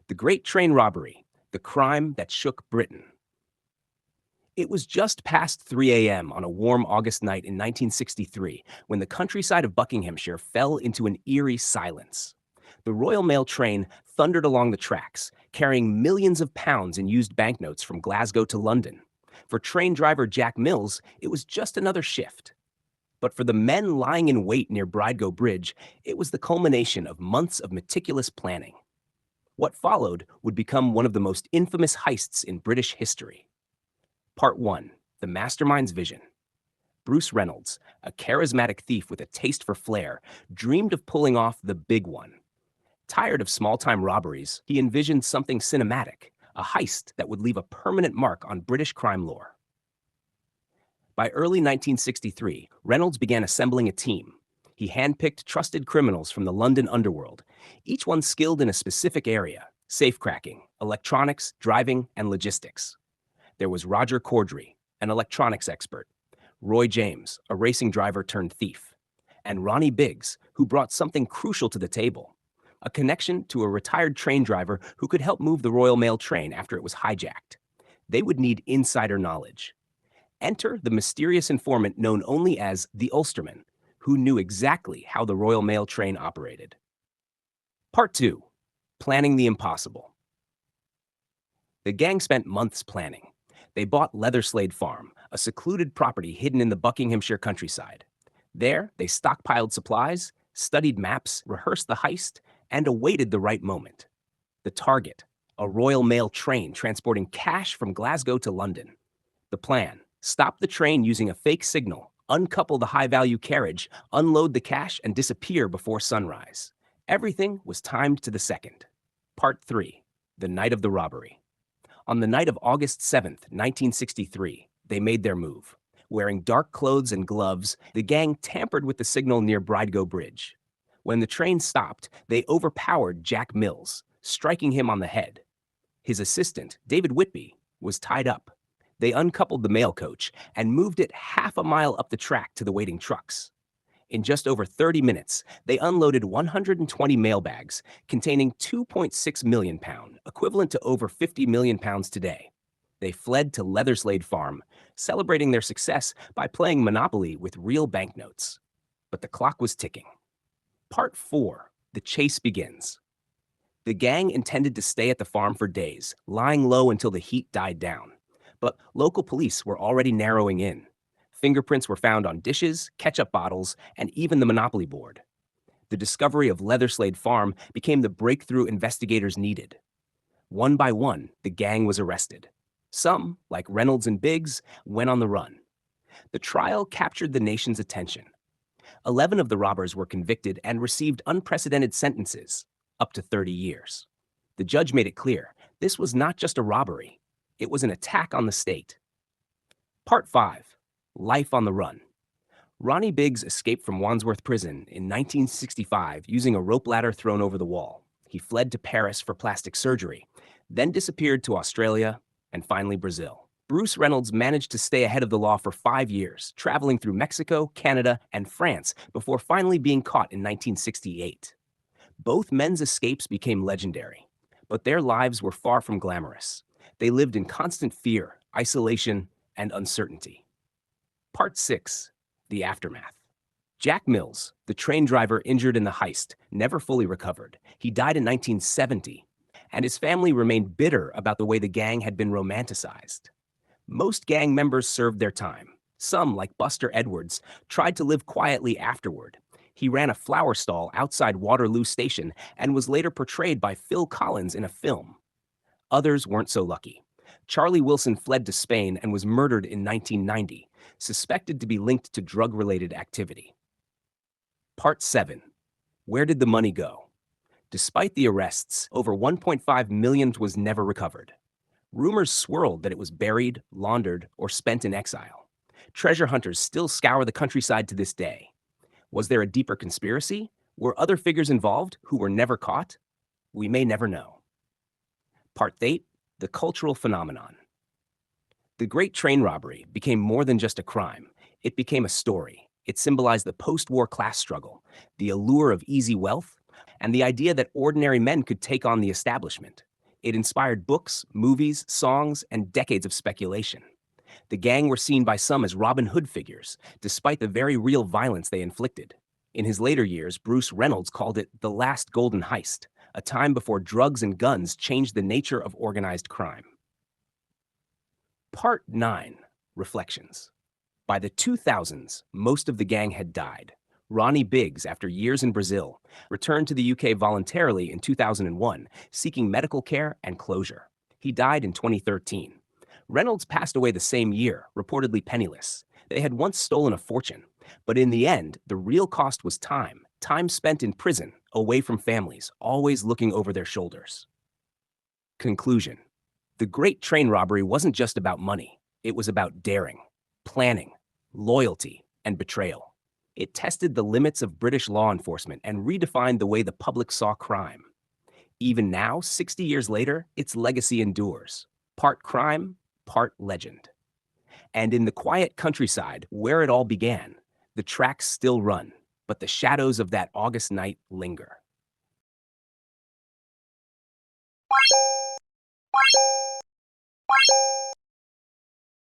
The Great Train Robbery, the crime that shook Britain. It was just past 3 a.m. on a warm August night in 1963 when the countryside of Buckinghamshire fell into an eerie silence. The Royal Mail train thundered along the tracks, carrying millions of pounds in used banknotes from Glasgow to London. For train driver Jack Mills, it was just another shift. But for the men lying in wait near Bridego Bridge, it was the culmination of months of meticulous planning. What followed would become one of the most infamous heists in British history. Part 1. The Mastermind's Vision. Bruce Reynolds, a charismatic thief with a taste for flair, dreamed of pulling off the big one. Tired of small-time robberies, he envisioned something cinematic, a heist that would leave a permanent mark on British crime lore. By early 1963, Reynolds began assembling a team. He handpicked trusted criminals from the London underworld, each one skilled in a specific area: safecracking, electronics, driving, and logistics. There was Roger Corddry, an electronics expert, Roy James, a racing driver turned thief, and Ronnie Biggs, who brought something crucial to the table: a connection to a retired train driver who could help move the Royal Mail train after it was hijacked. They would need insider knowledge. Enter the mysterious informant known only as the Ulsterman, who knew exactly how the Royal Mail train operated. Part 2. Planning the Impossible. The gang spent months planning. They bought Leatherslade Farm, a secluded property hidden in the Buckinghamshire countryside. There, they stockpiled supplies, studied maps, rehearsed the heist, and awaited the right moment. The target: a Royal Mail train transporting cash from Glasgow to London. The plan: stop the train using a fake signal, uncouple the high-value carriage, unload the cash, and disappear before sunrise. Everything was timed to the second. Part 3. The Night of the Robbery. On the night of August 7th, 1963, they made their move. Wearing dark clothes and gloves, the gang tampered with the signal near Bridego Bridge. When the train stopped, they overpowered Jack Mills, striking him on the head. His assistant, David Whitby, was tied up. They uncoupled the mail coach and moved it half a mile up the track to the waiting trucks. In just over 30 minutes, they unloaded 120 mailbags containing £2.6 million, equivalent to over £50 million today. They fled to Leatherslade Farm, celebrating their success by playing Monopoly with real banknotes. But the clock was ticking. Part 4. The chase begins. The gang intended to stay at the farm for days, lying low until the heat died down. But local police were already narrowing in. Fingerprints were found on dishes, ketchup bottles, and even the Monopoly board. The discovery of Leatherslade Farm became the breakthrough investigators needed. One by one, the gang was arrested. Some, like Reynolds and Biggs, went on the run. The trial captured the nation's attention. 11 of the robbers were convicted and received unprecedented sentences, up to 30 years. The judge made it clear this was not just a robbery. It was an attack on the state. Part 5. Life on the Run. Ronnie Biggs escaped from Wandsworth Prison in 1965 using a rope ladder thrown over the wall. He fled to Paris for plastic surgery, then disappeared to Australia and finally Brazil. Bruce Reynolds managed to stay ahead of the law for 5 years, traveling through Mexico, Canada, and France before finally being caught in 1968. Both men's escapes became legendary, but their lives were far from glamorous. They lived in constant fear, isolation, and uncertainty. Part 6. The Aftermath. Jack Mills, the train driver injured in the heist, never fully recovered. He died in 1970, and his family remained bitter about the way the gang had been romanticized. Most gang members served their time. Some, like Buster Edwards, tried to live quietly afterward. He ran a flower stall outside Waterloo Station and was later portrayed by Phil Collins in a film. Others weren't so lucky. Charlie Wilson fled to Spain and was murdered in 1990, suspected to be linked to drug-related activity. Part 7. Where did the money go? Despite the arrests, over $1.5 million was never recovered. Rumors swirled that it was buried, laundered, or spent in exile. Treasure hunters still scour the countryside to this day. Was there a deeper conspiracy? Were other figures involved who were never caught? We may never know. Part 8. The cultural phenomenon. The Great Train Robbery became more than just a crime. It became a story. It symbolized the post-war class struggle, the allure of easy wealth, and the idea that ordinary men could take on the establishment. It inspired books, movies, songs, and decades of speculation. The gang were seen by some as Robin Hood figures, despite the very real violence they inflicted. In his later years, Bruce Reynolds called it the last golden heist, a time before drugs and guns changed the nature of organized crime. Part 9. Reflections. By the 2000s, most of the gang had died. Ronnie Biggs, after years in Brazil, returned to the UK voluntarily in 2001, seeking medical care and closure. He died in 2013. Reynolds passed away the same year, reportedly penniless. They had once stolen a fortune, but in the end, the real cost was time spent in prison, away from families, always looking over their shoulders. Conclusion. The Great Train Robbery wasn't just about money. It was about daring, planning, loyalty, and betrayal. It tested the limits of British law enforcement and redefined the way the public saw crime. Even now, 60 years later, its legacy endures. Part crime, part legend. And in the quiet countryside, where it all began, the tracks still run, but the shadows of that August night linger.